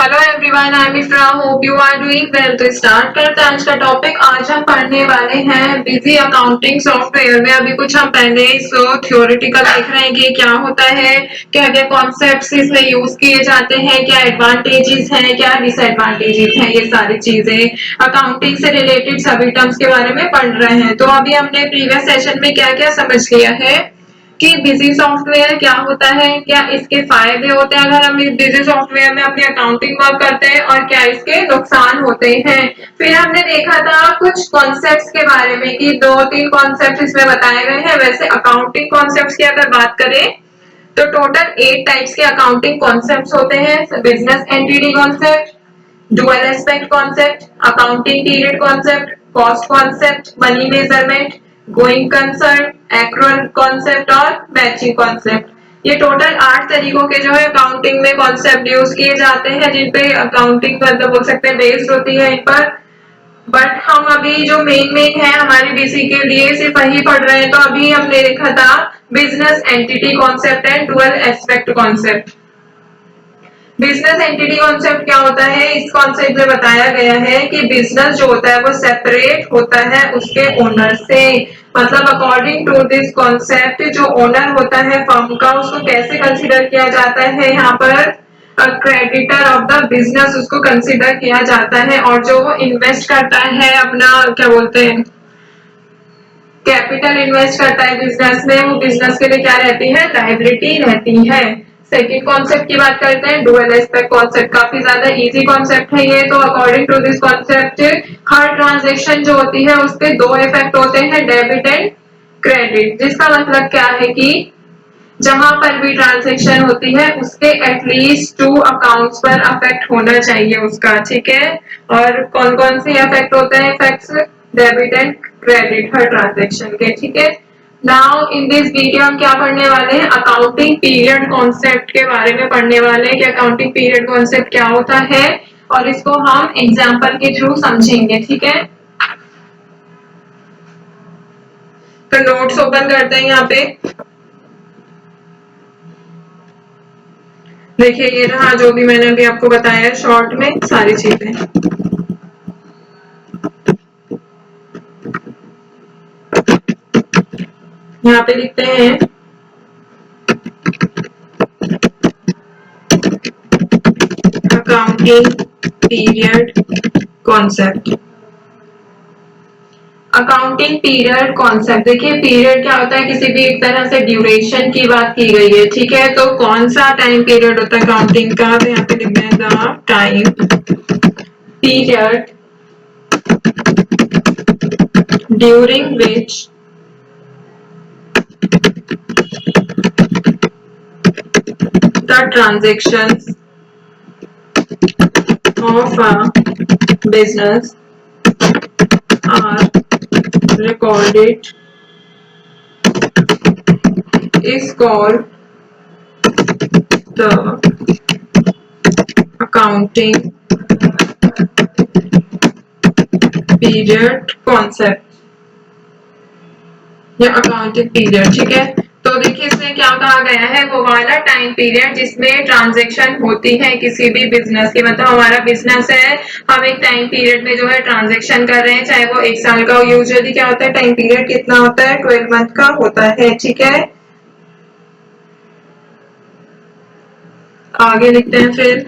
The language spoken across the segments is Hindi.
Hello everyone, I am Ifra, hope you are doing well. तो स्टार्ट करते हैं आज का टॉपिक। आज हम पढ़ने वाले हैं बिजी अकाउंटिंग सॉफ्टवेयर में। अभी कुछ हम पहले इसको थ्योरेटिकल देख रहे हैं कि क्या होता है, क्या क्या कॉन्सेप्ट्स इसमें यूज किए जाते हैं, क्या एडवांटेजेस हैं, क्या डिसएडवांटेजेस हैं, ये सारी चीजें अकाउंटिंग से रिलेटेड सभी टर्म्स के बारे में पढ़ रहे हैं। तो अभी हमने प्रीवियस सेशन में क्या क्या समझ लिया है कि बिजी सॉफ्टवेयर क्या होता है, क्या इसके फायदे होते हैं अगर हम इस बिजी सॉफ्टवेयर में अपनी अकाउंटिंग वर्क करते हैं, और क्या इसके नुकसान होते हैं। फिर हमने देखा था कुछ कॉन्सेप्ट्स के बारे में कि दो तीन कॉन्सेप्ट इसमें बताए गए हैं। वैसे अकाउंटिंग कॉन्सेप्ट्स की अगर बात करें तो टोटल 8 टाइप्स के अकाउंटिंग कॉन्सेप्ट्स होते हैं। Business entity concept, dual aspect concept, accounting period concept, cost concept, money measurement, going concern, accrual concept और मैचिंग कॉन्सेप्ट। ये टोटल 8 तरीकों के जो है अकाउंटिंग में कॉन्सेप्ट यूज किए जाते हैं, जिन पे अकाउंटिंग मतलब बोल सकते हैं बेस्ड होती है इन पर। बट हम अभी जो मेन मेन है हमारी बीसी के लिए सिर्फ वही पढ़ रहे हैं। तो अभी हमने देखा था business entity concept and dual aspect concept. Business entity concept क्या होता है, इस कॉन्सेप्ट में बताया गया है कि बिजनेस जो होता है वो सेपरेट होता है उसके ओनर से। मतलब अकॉर्डिंग टू दिस कॉन्सेप्ट जो ओनर होता है फर्म का, उसको कैसे कंसीडर किया जाता है, यहाँ पर क्रेडिटर ऑफ द बिजनेस उसको कंसीडर किया जाता है। और जो वो इन्वेस्ट करता है अपना क्या बोलते हैं कैपिटल इन्वेस्ट करता है बिजनेस में, वो बिजनेस के लिए क्या रहती है, लायबिलिटी रहती है। सेकंड कॉन्सेप्ट की बात करते हैं, डुअल एस्पेक्ट कॉन्सेप्ट। काफी ज्यादा इजी कॉन्सेप्ट है ये। तो अकॉर्डिंग टू दिस कॉन्सेप्ट हर ट्रांजेक्शन जो होती है उसके दो इफेक्ट होते हैं, डेबिट एंड क्रेडिट। जिसका मतलब क्या है कि जहां पर भी ट्रांजेक्शन होती है उसके एटलीस्ट 2 अकाउंट्स पर अफेक्ट होना चाहिए उसका, ठीक है। और कौन कौन से अफेक्ट होते हैं effects, debit and credit her transaction के, ठीक है। नाउ इन दिस वीडियो हम क्या पढ़ने वाले हैं, अकाउंटिंग पीरियड कॉन्सेप्ट के बारे में पढ़ने वाले हैं कि अकाउंटिंग पीरियड कॉन्सेप्ट क्या होता है, और इसको हम एग्जाम्पल के थ्रू समझेंगे, ठीक है। तो नोट्स ओपन करते हैं यहाँ पे। देखिए ये रहा जो भी मैंने अभी आपको बताया शॉर्ट में सारी चीजें। यहाँ पे लिखते हैं accounting period concept. Accounting period concept, देखिए पीरियड क्या होता है, किसी भी एक तरह से ड्यूरेशन की बात की गई है, ठीक है। तो कौन सा टाइम पीरियड होता है अकाउंटिंग का, तो यहाँ पे लिखते हैं the time period during which the transactions of a business are recorded is called the accounting period concept या अकाउंटिंग पीरियड, ठीक है। तो देखिए इसमें क्या कहा गया है, वो वाला टाइम पीरियड जिसमें ट्रांजैक्शन होती है किसी भी बिजनेस की। मतलब हमारा बिजनेस है, हम एक टाइम पीरियड में जो है ट्रांजैक्शन कर रहे हैं, चाहे वो 1 साल का हो। यूजुअली क्या होता है टाइम पीरियड कितना होता है, 12 मंथ का होता है, ठीक है। आगे लिखते हैं फिर,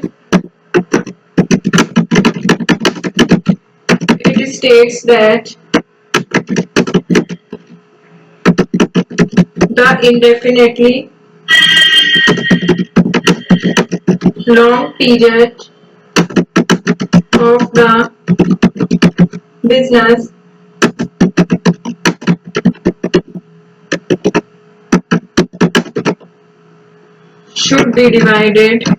it states that the indefinitely long period of the business should be divided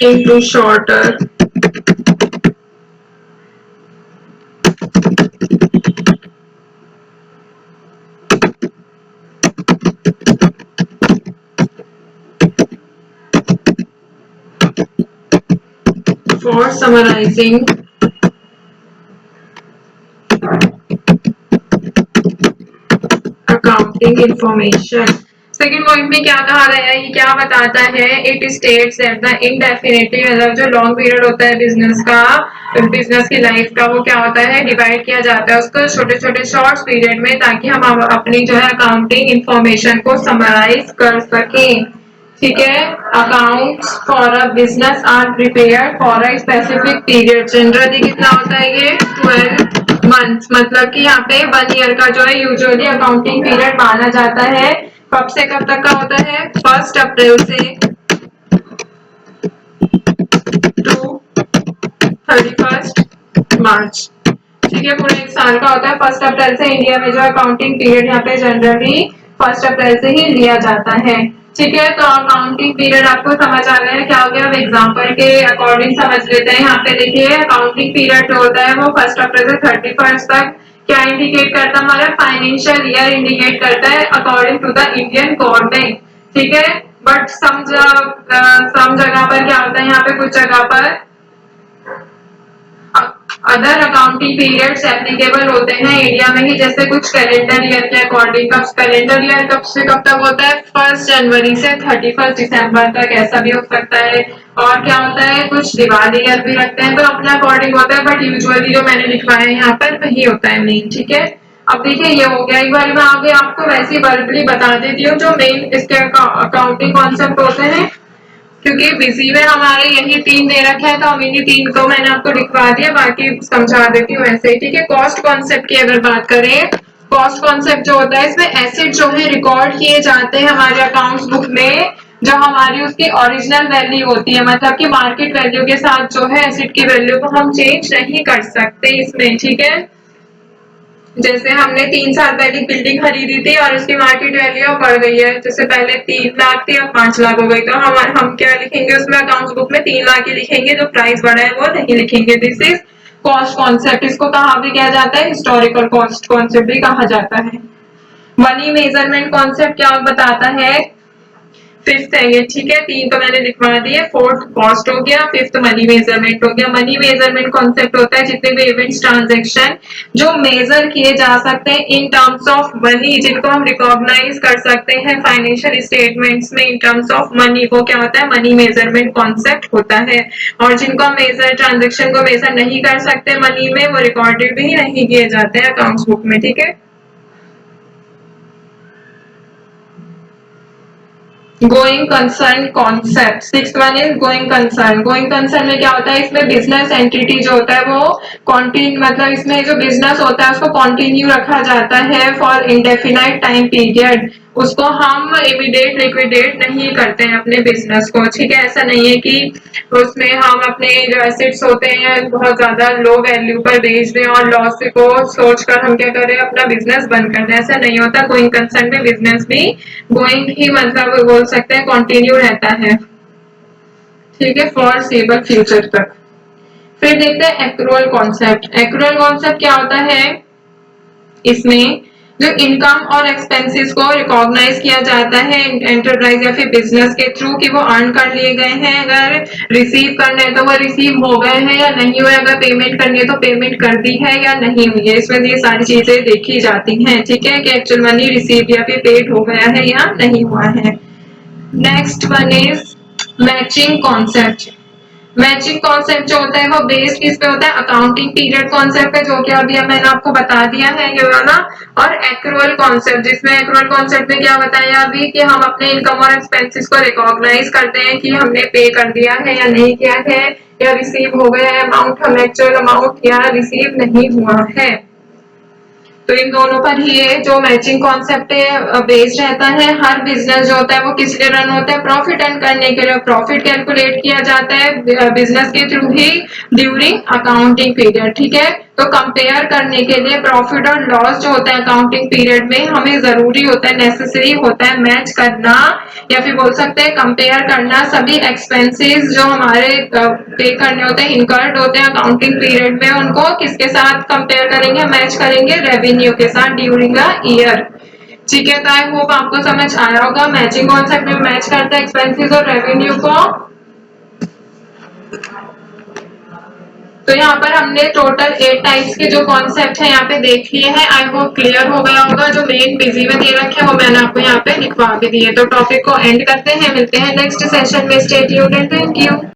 into shorter for summarizing accounting information। तो सेकंड पॉइंट में क्या कहा गया है, ये क्या बताता है, इट स्टेट्स दैट द इनडेफिनिटली, मतलब जो लॉन्ग पीरियड होता है बिजनेस का, बिजनेस की लाइफ का, वो क्या होता है, डिवाइड किया जाता है उसको छोटे छोटे शॉर्ट पीरियड में, ताकि हम अपनी जो है अकाउंटिंग इंफॉर्मेशन को समराइज कर सकें। ठीक है, accounts for a business are prepare for a specific period. Generally कितना होता है ये, 12 मंथ्स, मतलब कि यहाँ पे 1 ईयर का जो है यूजुअली अकाउंटिंग पीरियड माना जाता है। कब से कब तक का होता है, 1 अप्रैल से टू 31 मार्च। ठीक है, पूरे एक साल का होता है। 1 अप्रैल से इंडिया में जो अकाउंटिंग पीरियड यहाँ पे जनरली 1 अप्रैल से ही लिया जाता है। ठीक है, तो अकाउंटिंग पीरियड आपको समझ आ गया है क्या हो गया। अब एग्जाम्पल के अकॉर्डिंग समझ लेते हैं। यहाँ पे देखिए अकाउंटिंग पीरियड जो होता है वो 1 अप्रैल से 31 तक क्या इंडिकेट करता है, हमारा फाइनेंशियल ईयर इंडिकेट करता है according to the Indian government. ठीक है, बट सम जगह पर क्या होता है, यहाँ पे कुछ जगह पर अदर अकाउंटिंग पीरियड्स एप्लीकेबल होते हैं इंडिया में ही, जैसे कुछ कैलेंडर ईयर के अकॉर्डिंग। कब कैलेंडर ईयर कब से कब तक होता है, 1 जनवरी से 31 दिसंबर तक, ऐसा भी हो सकता है। और क्या होता है, कुछ दिवाली ईयर भी रखते हैं, तो अपना अकॉर्डिंग होता है, बट यूजुअली जो मैंने लिखवाया है यहाँ पर वही होता है मेन। ठीक है, अब देखिए ये हो गया। एक बार मैं आगे आपको वैसे वर्बली बता देती हूँ जो मेन इसके अकाउंटिंग कॉन्सेप्ट होते हैं, क्योंकि बिजी में हमारे यही 3 दे रखे हैं, तो हम इन्हीं 3 को मैंने आपको लिखवा दिया, बाकी समझा देती हूँ ऐसे ही। ठीक है, कॉस्ट कॉन्सेप्ट की अगर बात करें, कॉस्ट कॉन्सेप्ट जो होता है, इसमें एसेट जो है रिकॉर्ड किए जाते हैं हमारे अकाउंट्स बुक में, जो हमारी उसकी ओरिजिनल वैल्यू होती है, मतलब कि मार्केट वैल्यू के साथ जो है एसेट की वैल्यू को हम चेंज नहीं कर सकते इसमें। ठीक है, जैसे हमने 3 साल पहले बिल्डिंग खरीदी थी और उसकी मार्केट वैल्यू बढ़ गई है, जैसे पहले 3 लाख थी अब 5 लाख हो गई, तो हम क्या लिखेंगे उसमें, अकाउंट्स बुक में 3 लाख ही लिखेंगे, जो प्राइस बढ़ा है वो नहीं लिखेंगे। This is cost concept. इसको कहा भी किया जाता है, हिस्टोरिकल कॉस्ट कॉन्सेप्ट भी कहा जाता है। मनी मेजरमेंट कॉन्सेप्ट क्या बताता है, फिफ्थ है ये। ठीक है, 3 तो मैंने लिखवा दिए, फोर्थ कॉस्ट हो गया, फिफ्थ मनी मेजरमेंट हो गया। मनी मेजरमेंट कॉन्सेप्ट होता है जितने भी इवेंट्स ट्रांजैक्शन जो मेजर किए जा सकते हैं इन टर्म्स ऑफ मनी, जिनको हम रिकॉग्नाइज कर सकते हैं फाइनेंशियल स्टेटमेंट्स में इन टर्म्स ऑफ मनी, वो क्या होता है, मनी मेजरमेंट कॉन्सेप्ट होता है। और जिनको हम मेजर ट्रांजेक्शन को मेजर नहीं कर सकते मनी में, वो रिकॉर्डेड भी नहीं किए जाते हैं अकाउंट्स बुक में। ठीक है, going concern concept, sixth one is going concern. Going concern में क्या होता है, इसमें बिजनेस एंटिटी जो होता है वो कॉन्टिन्यू, मतलब इसमें जो बिजनेस होता है उसको कॉन्टिन्यू रखा जाता है फॉर इंडेफिनाइट टाइम पीरियड, उसको हम इमीडिएट लिक्विडेट नहीं करते हैं अपने बिजनेस को। ठीक है, ऐसा नहीं है कि उसमें हम अपने जो एसेट्स होते हैं बहुत ज्यादा लो वैल्यू पर बेच दें और लॉस को सोचकर हम क्या करें, अपना बिजनेस बंद कर दें, ऐसा नहीं होता। गोइंग कंसर्न में बिजनेस भी गोइंग ही, मतलब बोल सकते हैं कंटिन्यू रहता है। ठीक है, फॉर सेबल फ्यूचर तक। फिर देखते हैं एक्रूअल कॉन्सेप्ट। एक्रूअल कॉन्सेप्ट क्या होता है, इसमें जो इनकम और एक्सपेंसेस को रिकॉग्नाइज किया जाता है एंटरप्राइज या फिर बिजनेस के थ्रू कि वो अर्न कर लिए गए हैं, अगर रिसीव करने हैं तो वो रिसीव हो गए हैं या नहीं हुए, अगर पेमेंट करनी है तो पेमेंट कर दी है या नहीं हुई है, इसमें ये सारी चीजें देखी जाती हैं। ठीक है, कि एक्चुअल मनी रिसीव या फिर पेड हो गया है या नहीं हुआ है। Next one is matching concept. Matching concept जो होता है वो बेस्ड किस पे होता है, अकाउंटिंग पीरियड कॉन्सेप्ट पे, जो कि अभी मैंने आपको बता दिया है ये वाला। और एक्रूअल कॉन्सेप्ट, जिसमें एक्रूअल कॉन्सेप्ट में क्या बताया अभी, कि हम अपने इनकम और एक्सपेंसेस को रिकॉग्नाइज करते हैं कि हमने पे कर दिया है या नहीं किया है, या रिसीव हो गया है अमाउंट, हम एक्चुअल अमाउंट या रिसीव नहीं हुआ है। तो इन दोनों पर ही ये जो मैचिंग कॉन्सेप्ट है बेस्ड रहता है। हर बिजनेस जो होता है वो किस लिए रन होता है, प्रॉफिट अर्न करने के लिए। प्रॉफिट कैलकुलेट किया जाता है बिजनेस के थ्रू ही ड्यूरिंग अकाउंटिंग पीरियड। ठीक है, तो कंपेयर करने के लिए प्रॉफिट और लॉस जो होता है अकाउंटिंग पीरियड में, हमें जरूरी होता है, नेसेसरी होता है मैच करना, या फिर बोल सकते हैं कंपेयर करना सभी एक्सपेंसेस जो हमारे पे करने होते हैं, इनकर्ड होते हैं अकाउंटिंग पीरियड में, उनको किसके साथ कंपेयर करेंगे, मैच करेंगे, रेवेन्यू के साथ ड्यूरिंग अ ईयर। ठीक है, तो आई होप आपको समझ आया होगा। मैचिंग कॉन्सेप्ट में मैच करता है एक्सपेंसेस और रेवेन्यू को। तो यहाँ पर हमने टोटल 8 टाइप्स के जो कॉन्सेप्ट है यहाँ पे देख लिए हैं। आई होप क्लियर हो गया होगा। जो मेन बिजी में दे रखे हैं वो मैंने आपको यहाँ पे लिखवा भी दिए। तो टॉपिक को एंड करते हैं, मिलते हैं नेक्स्ट सेशन में। Stay tuned and thank you.